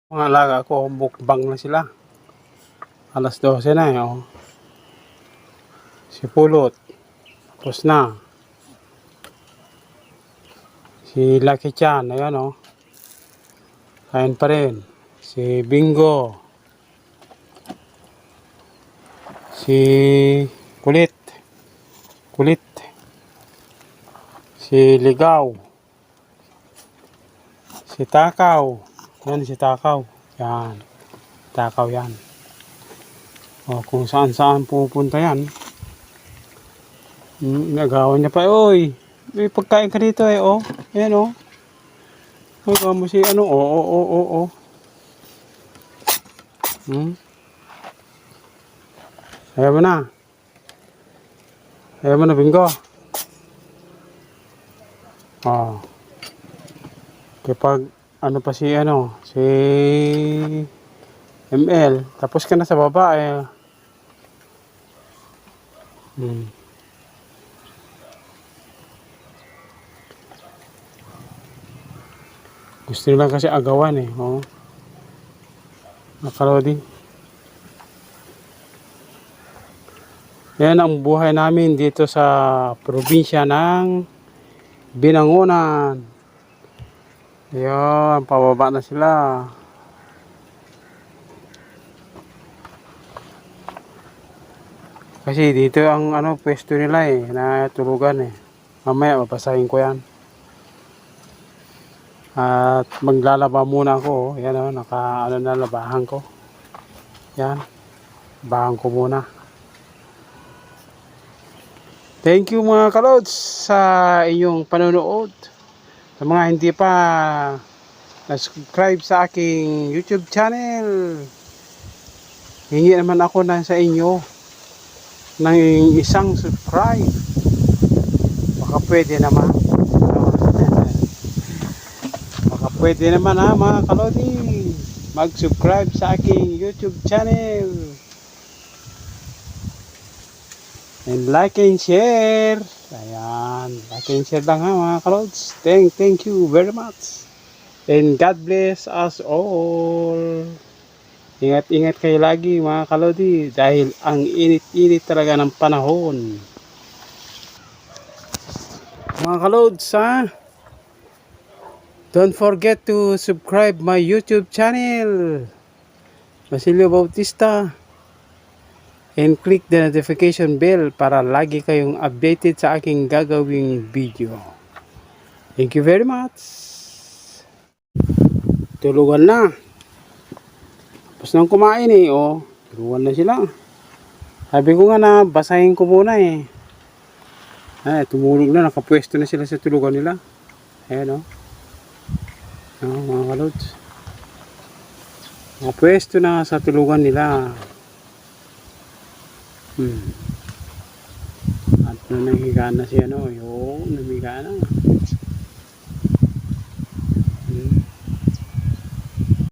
Mga alaga ko, mukbang na sila. Alas 12 na eh, oh. Si Pulot, tapos na. Si Lucky Chan, ayan oh. Kain pa rin. Si Bingo. Si Kulit. Kulit. Si Ligaw. Si Takaw. Yan si Takaw. Yan. Takaw yan. O, kung saan saan pupunta yan. Nagawan niya pa. Oy, may pagkain ka dito eh. Oh. Yan oh. Nagawa mo si ano. Oh. Ayaw mo na. Ayaw mo na, Bingo. Oh. Kapag ano pa si ano. Si ML. Tapos ka na sa baba eh. Gusto nila kasi agawan eh. Oh. Nakalodi. Yan ang buhay namin dito sa probinsya ng Binangonan. Yan, pababa na sila. Kasi dito ang ano pwesto nila eh, na tulugan eh. Mamaya mapasahin ko yan. At maglalaba muna ako. Yan o, naka ano na labahan ko. Yan. Bahan ko muna. Thank you mga kalods sa inyong panonood. Sa mga hindi pa na-subscribe sa aking YouTube channel, hingi naman ako na sa inyo ng isang subscribe. Baka pwede naman. Baka pwede naman ha mga kalodi. Mag-subscribe sa aking YouTube channel. And like and share. Ayan. Like and share lang ha mga kalods. Thank you very much. And God bless us all. Ingat-ingat kayo lagi mga kalodi. Dahil ang init-init talaga ng panahon. Mga kalods ha. Don't forget to subscribe my YouTube channel. Basilio Bautista. And click the notification bell para lagi kayong updated sa aking gagawing video. Thank you very much. Tulugan na. Tapos nang kumain eh. Oh, tulugan na sila. Sabi ko nga na basahin ko muna eh. Ay, tumulog na. Nakapwesto na sila sa tulugan nila. Ayan oh. Mga kalods. Nakapwesto na sa tulugan nila. At namihiga na siya no. Yung namihiga na.